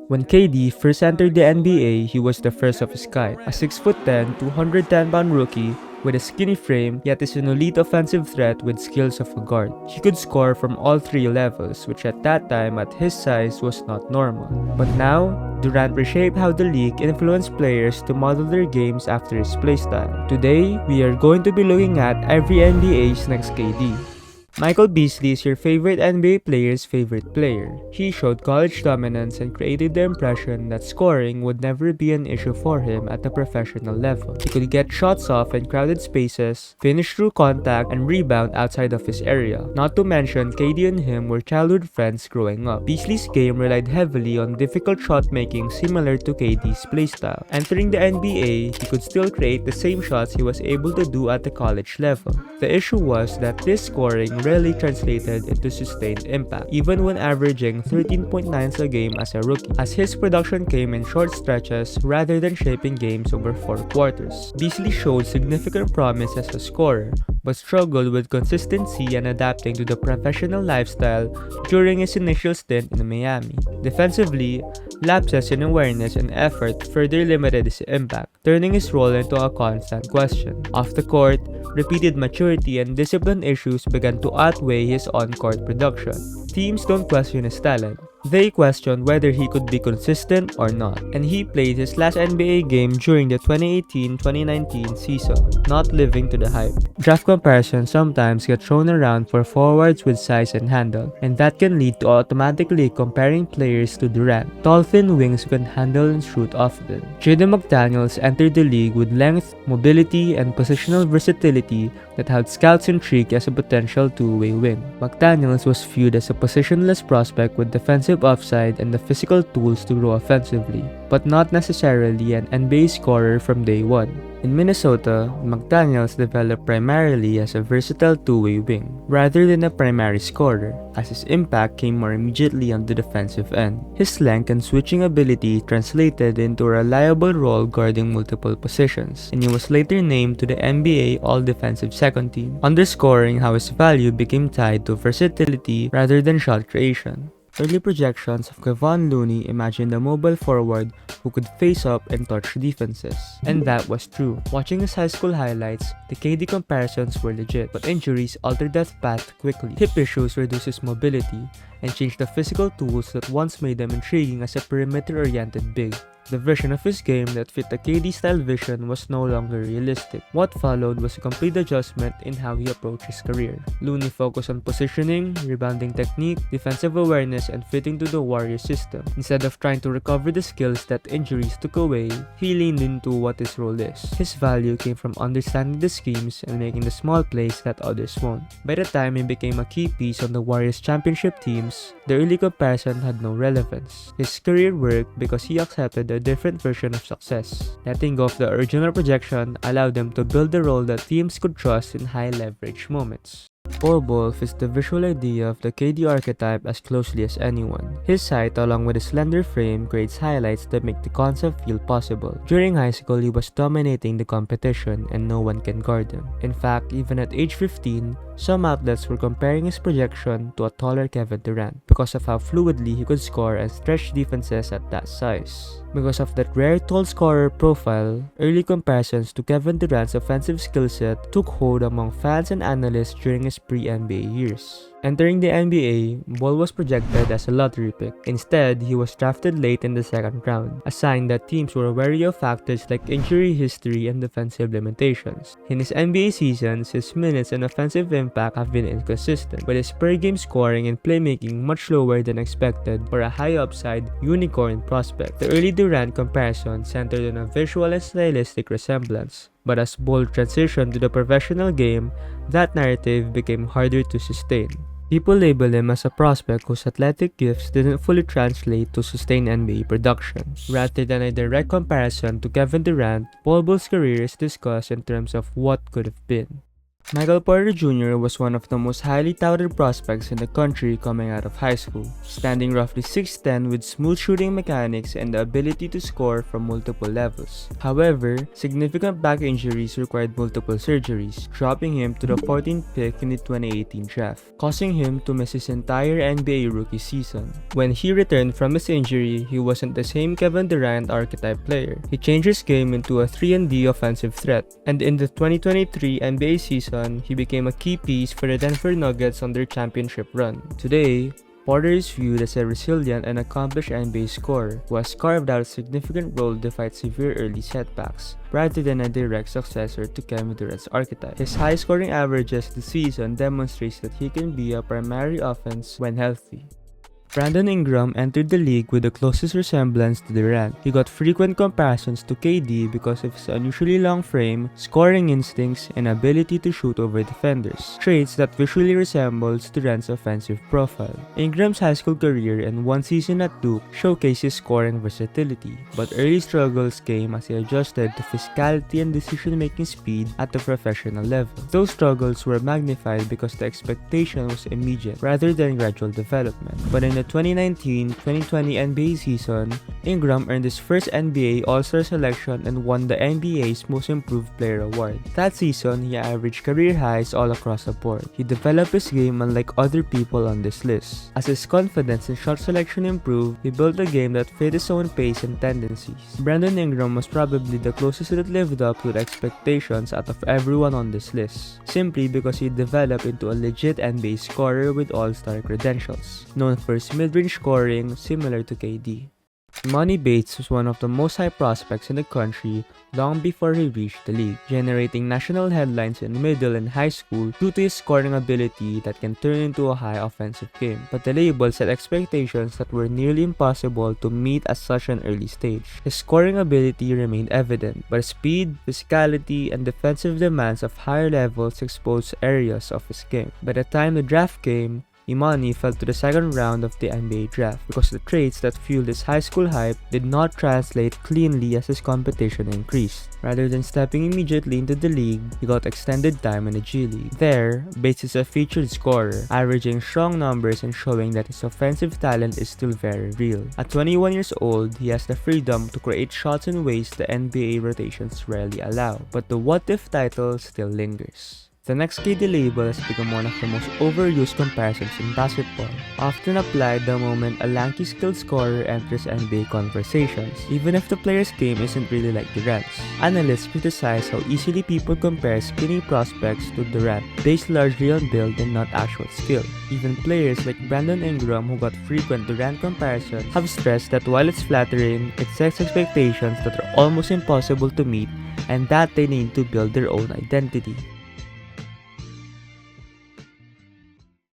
When KD first entered the NBA, he was the first of his kind, a 6'10", 210-pound rookie with a skinny frame, yet is an elite offensive threat with skills of a guard. He could score from all three levels, which at that time at his size was not normal. But now, Durant reshaped how the league influenced players to model their games after his playstyle. Today, we are going to be looking at every NBA's next KD. Michael Beasley is your favorite NBA player's favorite player. He showed college dominance and created the impression that scoring would never be an issue for him at the professional level. He could get shots off in crowded spaces, finish through contact, and rebound outside of his area. Not to mention, KD and him were childhood friends growing up. Beasley's game relied heavily on difficult shot making similar to KD's playstyle. Entering the NBA, he could still create the same shots he was able to do at the college level. The issue was that this scoring rarely translated into sustained impact, even when averaging 13.9 a game as a rookie, as his production came in short stretches rather than shaping games over 4 quarters. Beasley showed significant promise as a scorer, but struggled with consistency and adapting to the professional lifestyle during his initial stint in Miami. Defensively, lapses in awareness and effort further limited his impact, turning his role into a constant question. Off the court, repeated maturity and discipline issues began to outweigh his on-court production. Teams don't question his talent. They questioned whether he could be consistent or not, and he played his last NBA game during the 2018-2019 season, not living to the hype. Draft comparisons sometimes get thrown around for forwards with size and handle, and that can lead to automatically comparing players to Durant, tall thin wings who can handle and shoot often. Jaden McDaniels entered the league with length, mobility, and positional versatility that had scouts intrigued as a potential two-way wing. McDaniels was viewed as a positionless prospect with defensive upside and the physical tools to grow offensively, but not necessarily an NBA scorer from day one. In Minnesota, McDaniels developed primarily as a versatile two-way wing, rather than a primary scorer, as his impact came more immediately on the defensive end. His length and switching ability translated into a reliable role guarding multiple positions, and he was later named to the NBA All-Defensive Second Team, underscoring how his value became tied to versatility rather than shot creation. Early projections of Kevon Looney imagined a mobile forward who could face up and touch defenses. And that was true. Watching his high school highlights, the KD comparisons were legit, but injuries altered that path quickly. Hip issues reduced his mobility and changed the physical tools that once made him intriguing as a perimeter-oriented big. The version of his game that fit the KD-style vision was no longer realistic. What followed was a complete adjustment in how he approached his career. Looney focused on positioning, rebounding technique, defensive awareness, and fitting to the Warriors system. Instead of trying to recover the skills that injuries took away, he leaned into what his role is. His value came from understanding the schemes and making the small plays that others won't. By the time he became a key piece on the Warriors championship teams, the early comparison had no relevance. His career worked because he accepted a different version of success. Letting go of the original projection allowed them to build a role that teams could trust in high-leverage moments. Bol Bol fits the visual idea of the KD archetype as closely as anyone. His height along with his slender frame creates highlights that make the concept feel possible. During high school, he was dominating the competition and no one can guard him. In fact, even at age 15, some outlets were comparing his projection to a taller Kevon Durant because of how fluidly he could score and stretch defenses at that size. Because of that rare tall scorer profile, early comparisons to Kevon Durant's offensive skill set took hold among fans and analysts during his pre-NBA years. Entering the NBA, Bol was projected as a lottery pick. Instead, he was drafted late in the second round, a sign that teams were wary of factors like injury history and defensive limitations. In his NBA seasons, his minutes and offensive impact have been inconsistent, with his per-game scoring and playmaking much lower than expected for a high-upside unicorn prospect. The early Durant comparison centered on a visual and stylistic resemblance, but as Bol transitioned to the professional game, that narrative became harder to sustain. People label him as a prospect whose athletic gifts didn't fully translate to sustained NBA production. Rather than a direct comparison to Kevon Durant, Bol Bol's career is discussed in terms of what could have been. Michael Porter Jr. was one of the most highly touted prospects in the country coming out of high school, standing roughly 6'10" with smooth shooting mechanics and the ability to score from multiple levels. However, significant back injuries required multiple surgeries, dropping him to the 14th pick in the 2018 draft, causing him to miss his entire NBA rookie season. When he returned from his injury, he wasn't the same Kevon Durant archetype player. He changed his game into a 3-and-D offensive threat, and in the 2023 NBA season, he became a key piece for the Denver Nuggets on their championship run. Today, Porter is viewed as a resilient and accomplished NBA scorer who has carved out a significant role to fight severe early setbacks, rather than a direct successor to Kevin Durant's archetype. His high scoring averages this season demonstrates that he can be a primary offense when healthy. Brandon Ingram entered the league with the closest resemblance to Durant. He got frequent comparisons to KD because of his unusually long frame, scoring instincts, and ability to shoot over defenders, traits that visually resembles Durant's offensive profile. Ingram's high school career and one season at Duke showcased his scoring versatility, but early struggles came as he adjusted to physicality and decision-making speed at the professional level. Those struggles were magnified because the expectation was immediate rather than gradual development. But in the 2019-2020 NBA season, Ingram earned his first NBA All-Star selection and won the NBA's Most Improved Player award. That season, he averaged career highs all across the board. He developed his game unlike other people on this list. As his confidence and shot selection improved, he built a game that fit his own pace and tendencies. Brandon Ingram was probably the closest that lived up to the expectations out of everyone on this list, simply because he developed into a legit NBA scorer with all-star credentials, known for his mid-range scoring similar to KD. Emoni Bates was one of the most hyped prospects in the country long before he reached the league, generating national headlines in middle and high school due to his scoring ability that can turn into a high offensive game. But the label set expectations that were nearly impossible to meet at such an early stage. His scoring ability remained evident, but speed, physicality, and defensive demands of higher levels exposed areas of his game. By the time the draft came, Emoni fell to the second round of the NBA draft because the traits that fueled his high school hype did not translate cleanly as his competition increased. Rather than stepping immediately into the league, he got extended time in the G League. There, Bates is a featured scorer, averaging strong numbers and showing that his offensive talent is still very real. At 21 years old, he has the freedom to create shots in ways the NBA rotations rarely allow, but the what-if title still lingers. The next KD label has become one of the most overused comparisons in basketball, often applied the moment a lanky skilled scorer enters NBA conversations, even if the player's game isn't really like Durant's. Analysts criticize how easily people compare skinny prospects to Durant, based largely on build and not actual skill. Even players like Brandon Ingram, who got frequent Durant comparisons, have stressed that while it's flattering, it sets expectations that are almost impossible to meet and that they need to build their own identity.